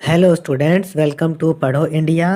Hello students, welcome to पढ़ो India.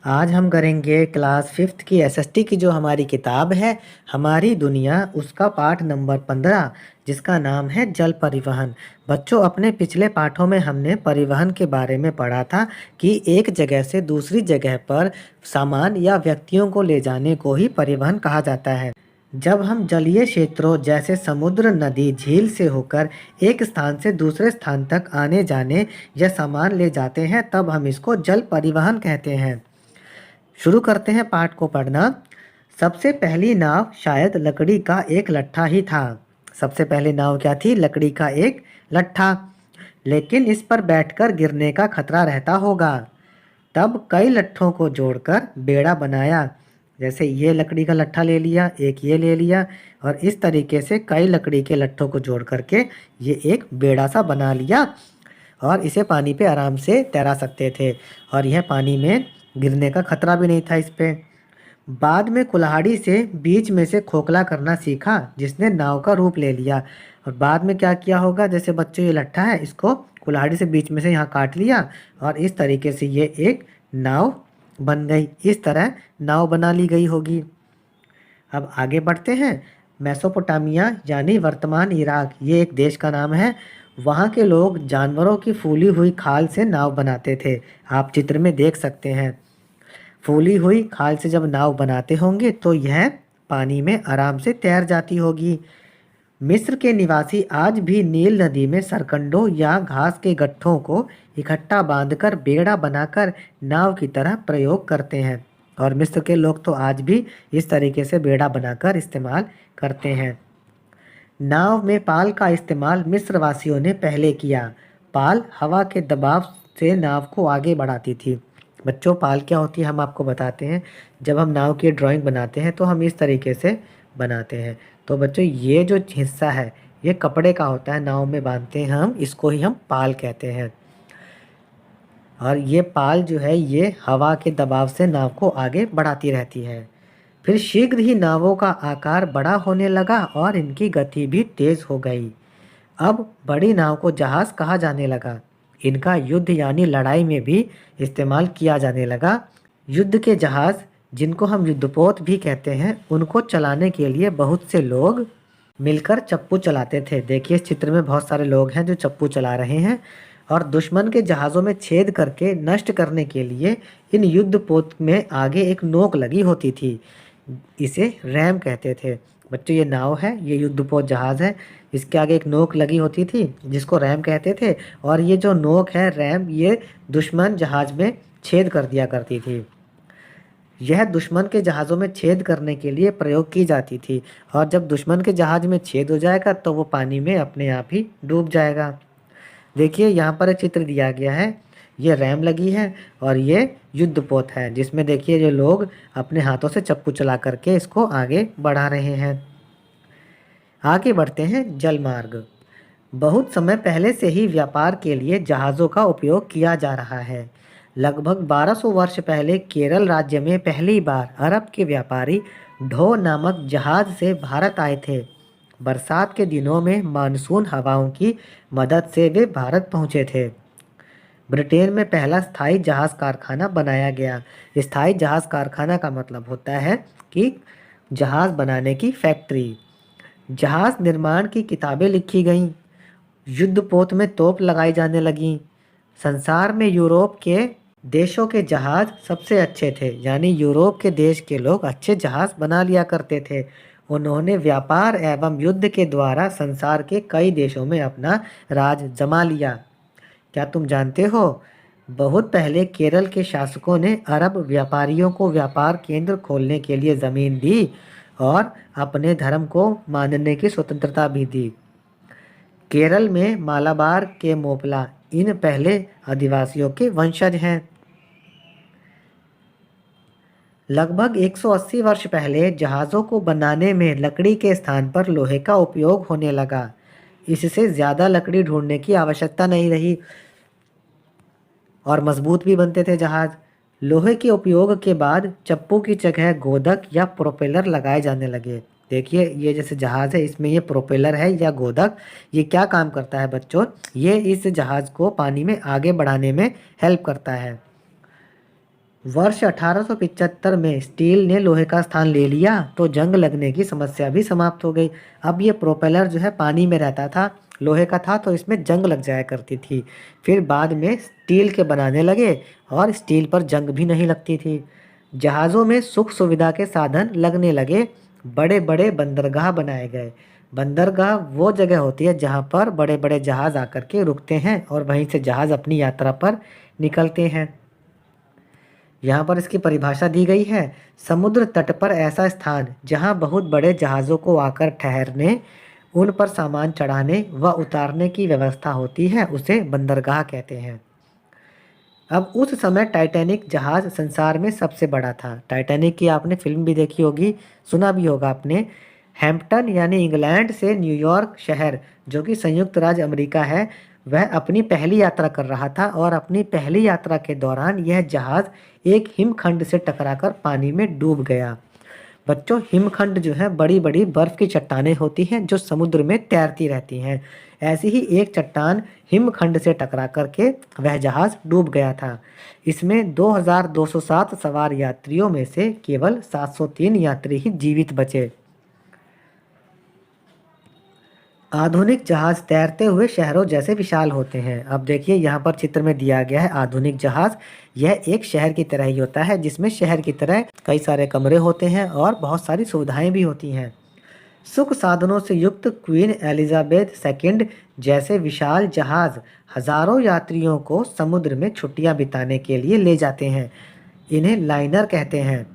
आज हम करेंगे क्लास फिफ्थ की एसएसटी की जो हमारी किताब है हमारी दुनिया, उसका पाठ नंबर 15 जिसका नाम है जल परिवहन। बच्चों, अपने पिछले पाठों में हमने परिवहन के बारे में पढ़ा था कि एक जगह से दूसरी जगह पर सामान या व्यक्तियों को ले जाने को ही परिवहन कहा जाता है। जब हम जलीय क्षेत्रों जैसे समुद्र, नदी, झील से होकर एक स्थान से दूसरे स्थान तक आने जाने या सामान ले जाते हैं तब हम इसको जल परिवहन कहते हैं। शुरू करते हैं पाठ को पढ़ना। सबसे पहली नाव शायद लकड़ी का एक लट्ठा ही था। सबसे पहली नाव क्या थी? लकड़ी का एक लट्ठा। लेकिन इस पर बैठकर गिरने का खतरा रहता होगा। तब कई लट्ठों को जोड़कर बेड़ा बनाया। जैसे ये लकड़ी का लट्ठा ले लिया, एक ये ले लिया, और इस तरीके से कई लकड़ी के लट्ठों को जोड़ करके ये एक बेड़ा सा बना लिया और इसे पानी पे आराम से तैरा सकते थे और यह पानी में गिरने का खतरा भी नहीं था इस पे। बाद में कुल्हाड़ी से बीच में से खोखला करना सीखा जिसने नाव का रूप ले लिया। और बाद में क्या किया होगा? जैसे बच्चों ये लट्ठा है, इसको कुल्हाड़ी से बीच में से यहाँ काट लिया और इस तरीके से ये एक नाव बन गई। इस तरह नाव बना ली गई होगी। अब आगे बढ़ते हैं। मेसोपोटामिया यानी वर्तमान इराक, ये एक देश का नाम है। वहाँ के लोग जानवरों की फूली हुई खाल से नाव बनाते थे। आप चित्र में देख सकते हैं। फूली हुई खाल से जब नाव बनाते होंगे तो यह पानी में आराम से तैर जाती होगी। मिस्र के निवासी आज भी नील नदी में सरकंडों या घास के गट्ठों को इकट्ठा बांधकर बेड़ा बनाकर नाव की तरह प्रयोग करते हैं। और मिस्र के लोग तो आज भी इस तरीके से बेड़ा बनाकर इस्तेमाल करते हैं। नाव में पाल का इस्तेमाल मिस्र वासियों ने पहले किया। पाल हवा के दबाव से नाव को आगे बढ़ाती थी। बच्चों, पाल क्या होती है हम आपको बताते हैं। जब हम नाव की ड्राइंग बनाते हैं तो हम इस तरीके से बनाते हैं। तो बच्चों, ये जो हिस्सा है ये कपड़े का होता है, नाव में बांधते हैं हम, इसको ही हम पाल कहते हैं। और ये पाल जो है ये हवा के दबाव से नाव को आगे बढ़ाती रहती है। फिर शीघ्र ही नावों का आकार बड़ा होने लगा और इनकी गति भी तेज हो गई। अब बड़ी नाव को जहाज कहा जाने लगा। इनका युद्ध यानी लड़ाई में भी इस्तेमाल किया जाने लगा। युद्ध के जहाज, जिनको हम युद्धपोत भी कहते हैं, उनको चलाने के लिए बहुत से लोग मिलकर चप्पू चलाते थे। देखिए इस चित्र में बहुत सारे लोग हैं जो चप्पू चला रहे हैं और दुश्मन के जहाज़ों में छेद करके नष्ट करने के लिए इन युद्धपोत में आगे एक नोक लगी होती थी। इसे रैम कहते थे। बच्चों, ये नाव है, ये युद्धपोत जहाज़ है, इसके आगे एक नोक लगी होती थी जिसको रैम कहते थे। और ये जो नोक है रैम, ये दुश्मन जहाज़ में छेद कर दिया करती थी। यह दुश्मन के जहाज़ों में छेद करने के लिए प्रयोग की जाती थी और जब दुश्मन के जहाज़ में छेद हो जाएगा तो वो पानी में अपने आप ही डूब जाएगा। देखिए यहाँ पर एक चित्र दिया गया है। ये रैम लगी है और ये युद्धपोत है जिसमें देखिए जो लोग अपने हाथों से चप्पू चला करके इसको आगे बढ़ा रहे हैं। आगे बढ़ते हैं। जल मार्ग। बहुत समय पहले से ही व्यापार के लिए जहाज़ों का उपयोग किया जा रहा है। लगभग 1200 वर्ष पहले केरल राज्य में पहली बार अरब के व्यापारी ढो नामक जहाज़ से भारत आए थे। बरसात के दिनों में मानसून हवाओं की मदद से वे भारत पहुंचे थे। ब्रिटेन में पहला स्थायी जहाज़ कारखाना बनाया गया। स्थायी जहाज़ कारखाना का मतलब होता है कि जहाज़ बनाने की फैक्ट्री। जहाज़ निर्माण की किताबें लिखी गईं। युद्धपोत में तोप लगाई जाने लगीं। संसार में यूरोप के देशों के जहाज़ सबसे अच्छे थे, यानी यूरोप के देश के लोग अच्छे जहाज़ बना लिया करते थे। उन्होंने व्यापार एवं युद्ध के द्वारा संसार के कई देशों में अपना राज जमा लिया। क्या तुम जानते हो? बहुत पहले केरल के शासकों ने अरब व्यापारियों को व्यापार केंद्र खोलने के लिए ज़मीन दी और अपने धर्म को मानने की स्वतंत्रता भी दी। केरल में मालाबार के मोपला इन पहले आदिवासियों के वंशज हैं। लगभग 180 वर्ष पहले जहाज़ों को बनाने में लकड़ी के स्थान पर लोहे का उपयोग होने लगा। इससे ज़्यादा लकड़ी ढूंढने की आवश्यकता नहीं रही और मजबूत भी बनते थे जहाज़। लोहे के उपयोग के बाद चप्पू की जगह गोदक या प्रोपेलर लगाए जाने लगे। देखिए ये जैसे जहाज़ है, इसमें ये प्रोपेलर है या गोदक। ये क्या काम करता है बच्चों, ये इस जहाज़ को पानी में आगे बढ़ाने में हेल्प करता है। वर्ष 1875 में स्टील ने लोहे का स्थान ले लिया तो जंग लगने की समस्या भी समाप्त हो गई। अब ये प्रोपेलर जो है पानी में रहता था, लोहे का था, तो इसमें जंग लग जाया करती थी। फिर बाद में स्टील के बनाने लगे और स्टील पर जंग भी नहीं लगती थी। जहाज़ों में सुख सुविधा के साधन लगने लगे, बड़े बड़े बंदरगाह बनाए गए। बंदरगाह वो जगह होती है जहाँ पर बड़े बड़े जहाज़ आकर के रुकते हैं और वहीं से जहाज़ अपनी यात्रा पर निकलते हैं। यहाँ पर इसकी परिभाषा दी गई है, समुद्र तट पर ऐसा स्थान जहाँ बहुत बड़े जहाज़ों को आकर ठहरने, उन पर सामान चढ़ाने व उतारने की व्यवस्था होती है, उसे बंदरगाह कहते हैं। अब उस समय टाइटैनिक जहाज़ संसार में सबसे बड़ा था। टाइटैनिक की आपने फिल्म भी देखी होगी, सुना भी होगा आपने। हैम्पटन यानी इंग्लैंड से न्यूयॉर्क शहर, जो कि संयुक्त राज्य अमेरिका है, वह अपनी पहली यात्रा कर रहा था और अपनी पहली यात्रा के दौरान यह जहाज़ एक हिमखंड से टकराकर पानी में डूब गया। बच्चों, हिमखंड जो है बड़ी बड़ी बर्फ़ की चट्टानें होती हैं जो समुद्र में तैरती रहती हैं। ऐसी ही एक चट्टान हिमखंड से टकरा करके वह जहाज़ डूब गया था। इसमें 2207 सवार यात्रियों में से केवल 703 यात्री ही जीवित बचे। आधुनिक जहाज़ तैरते हुए शहरों जैसे विशाल होते हैं। अब देखिए यहाँ पर चित्र में दिया गया है आधुनिक जहाज़। यह एक शहर की तरह ही होता है, जिसमें शहर की तरह कई सारे कमरे होते हैं और बहुत सारी सुविधाएं भी होती हैं। सुख साधनों से युक्त क्वीन एलिजाबेथ सेकंड जैसे विशाल जहाज़ हजारों यात्रियों को समुद्र में छुट्टियां बिताने के लिए ले जाते हैं। इन्हें लाइनर कहते हैं।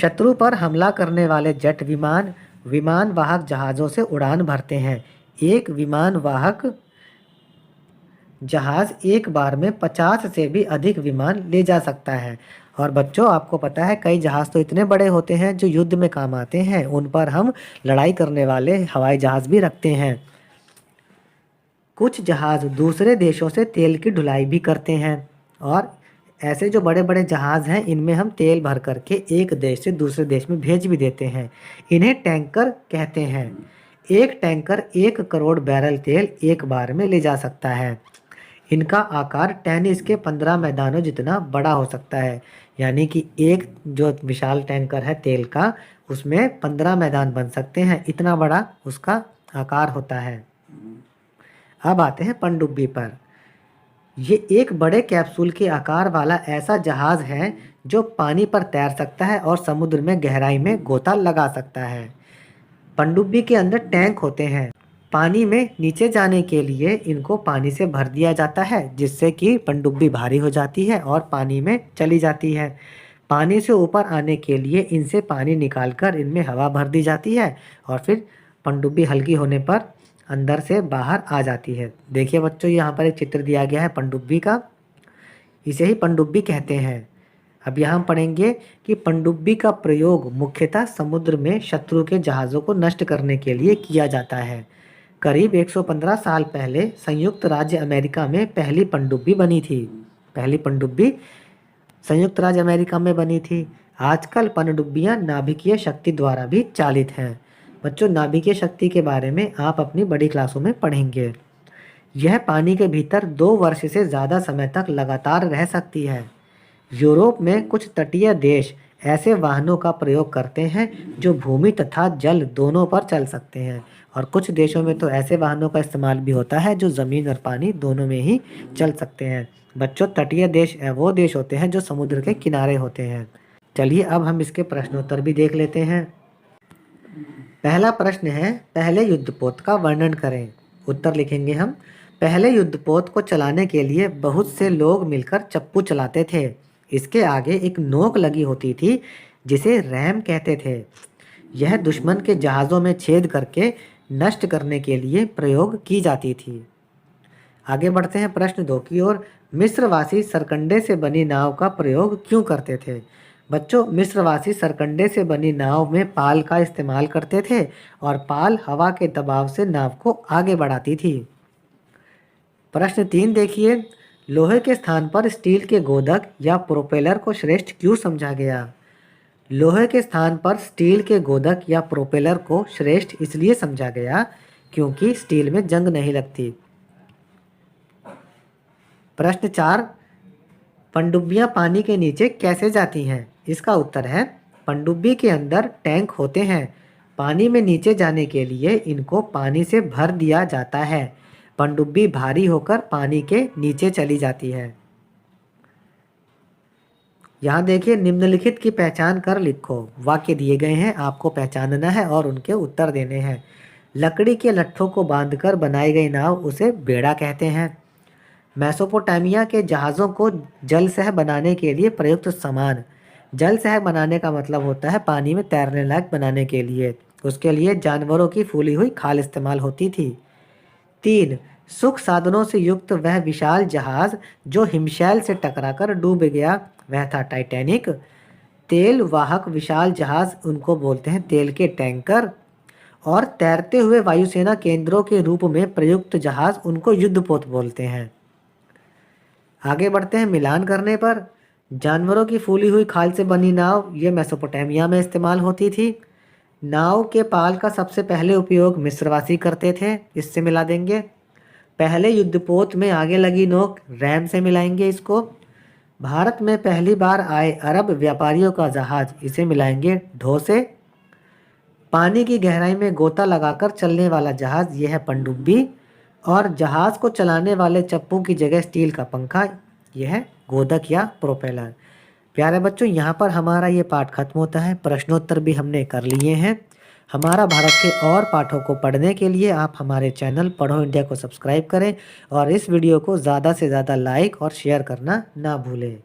शत्रु पर हमला करने वाले जेट विमान विमान वाहक जहाज़ों से उड़ान भरते हैं। एक विमान वाहक जहाज़ एक बार में 50 से भी अधिक विमान ले जा सकता है। और बच्चों, आपको पता है कई जहाज़ तो इतने बड़े होते हैं जो युद्ध में काम आते हैं। उन पर हम लड़ाई करने वाले हवाई जहाज़ भी रखते हैं। कुछ जहाज़ दूसरे देशों से तेल की ढुलाई भी करते हैं और ऐसे जो बड़े बड़े जहाज़ हैं, इनमें हम तेल भर करके एक देश से दूसरे देश में भेज भी देते हैं। इन्हें टैंकर कहते हैं। एक टैंकर 1 करोड़ बैरल तेल एक बार में ले जा सकता है। इनका आकार टेनिस के 15 मैदानों जितना बड़ा हो सकता है। यानी कि एक जो विशाल टैंकर है तेल का, उसमें 15 मैदान बन सकते हैं, इतना बड़ा उसका आकार होता है। अब आते हैं पनडुब्बी पर। ये एक बड़े कैप्सूल के आकार वाला ऐसा जहाज़ है जो पानी पर तैर सकता है और समुद्र में गहराई में गोता लगा सकता है। पनडुब्बी के अंदर टैंक होते हैं। पानी में नीचे जाने के लिए इनको पानी से भर दिया जाता है, जिससे कि पनडुब्बी भारी हो जाती है और पानी में चली जाती है। पानी से ऊपर आने के लिए इनसे पानी निकालकर इनमें हवा भर दी जाती है और फिर पनडुब्बी हल्की होने पर अंदर से बाहर आ जाती है। देखिए बच्चों, यहाँ पर एक चित्र दिया गया है पनडुब्बी का। इसे ही पनडुब्बी कहते हैं। अब यहाँ हम पढ़ेंगे कि पनडुब्बी का प्रयोग मुख्यतः समुद्र में शत्रु के जहाज़ों को नष्ट करने के लिए किया जाता है। करीब 115 साल पहले संयुक्त राज्य अमेरिका में पहली पनडुब्बी बनी थी। पहली पनडुब्बी संयुक्त राज्य अमेरिका में बनी थी। आजकल पनडुब्बियाँ नाभिकीय शक्ति द्वारा भी चालित हैं। बच्चों, नाभिकीय शक्ति के बारे में आप अपनी बड़ी क्लासों में पढ़ेंगे। यह पानी के भीतर 2 वर्ष से ज़्यादा समय तक लगातार रह सकती है। यूरोप में कुछ तटीय देश ऐसे वाहनों का प्रयोग करते हैं जो भूमि तथा जल दोनों पर चल सकते हैं और कुछ देशों में तो ऐसे वाहनों का इस्तेमाल भी होता है जो ज़मीन और पानी दोनों में ही चल सकते हैं। बच्चों, तटीय देश वो देश होते हैं जो समुद्र के किनारे होते हैं। चलिए अब हम इसके प्रश्नोत्तर भी देख लेते हैं। पहला प्रश्न है, पहले युद्धपोत का वर्णन करें। उत्तर लिखेंगे हम। पहले युद्धपोत को चलाने के लिए बहुत से लोग मिलकर चप्पू चलाते थे। इसके आगे एक नोक लगी होती थी जिसे रैम कहते थे। यह दुश्मन के जहाज़ों में छेद करके नष्ट करने के लिए प्रयोग की जाती थी। आगे बढ़ते हैं प्रश्न 2 की ओर। मिस्रवासी सरकंडे से बनी नाव का प्रयोग क्यों करते थे? बच्चों, मिस्रवासी सरकंडे से बनी नाव में पाल का इस्तेमाल करते थे और पाल हवा के दबाव से नाव को आगे बढ़ाती थी। प्रश्न 3 देखिए। लोहे के स्थान पर स्टील के गोदक या प्रोपेलर को श्रेष्ठ क्यों समझा गया? लोहे के स्थान पर स्टील के गोदक या प्रोपेलर को श्रेष्ठ इसलिए समझा गया क्योंकि स्टील में जंग नहीं लगती। प्रश्न 4, पनडुब्बियां पानी के नीचे कैसे जाती हैं? इसका उत्तर है पनडुब्बी के अंदर टैंक होते हैं। पानी में नीचे जाने के लिए इनको पानी से भर दिया जाता है। पनडुब्बी भारी होकर पानी के नीचे चली जाती है। यहाँ देखिए, निम्नलिखित की पहचान कर लिखो। वाक्य दिए गए हैं, आपको पहचानना है और उनके उत्तर देने हैं। लकड़ी के लट्ठों को बांधकर बनाई गई नाव उसे बेड़ा कहते हैं। मेसोपोटामिया के जहाज़ों को जलसह बनाने के लिए प्रयुक्त सामान। जलसह बनाने का मतलब होता है पानी में तैरने लायक बनाने के लिए। उसके लिए जानवरों की फूली हुई खाल इस्तेमाल होती थी। 3, सुख साधनों से युक्त वह विशाल जहाज जो हिमशैल से टकराकर डूब गया वह था टाइटैनिक। तेल वाहक विशाल जहाज उनको बोलते हैं तेल के टैंकर। और तैरते हुए वायुसेना केंद्रों के रूप में प्रयुक्त जहाज उनको युद्धपोत बोलते हैं। आगे बढ़ते हैं मिलान करने पर। जानवरों की फूली हुई खाल से बनी नाव ये मेसोपोटामिया में इस्तेमाल होती थी। नाव के पाल का सबसे पहले उपयोग मिस्रवासी करते थे, इससे मिला देंगे। पहले युद्धपोत में आगे लगी नोक रैम से मिलाएंगे इसको। भारत में पहली बार आए अरब व्यापारियों का जहाज, इसे मिलाएंगे ढो से। पानी की गहराई में गोता लगाकर चलने वाला जहाज यह है पनडुब्बी। और जहाज को चलाने वाले चप्पू की जगह स्टील का पंखा, यह है गोदक या प्रोपेलर। प्यारे बच्चों, यहाँ पर हमारा ये पाठ खत्म होता है। प्रश्नोत्तर भी हमने कर लिए हैं। हमारा भारत के और पाठों को पढ़ने के लिए आप हमारे चैनल पढ़ो इंडिया को सब्सक्राइब करें और इस वीडियो को ज़्यादा से ज़्यादा लाइक और शेयर करना ना भूलें।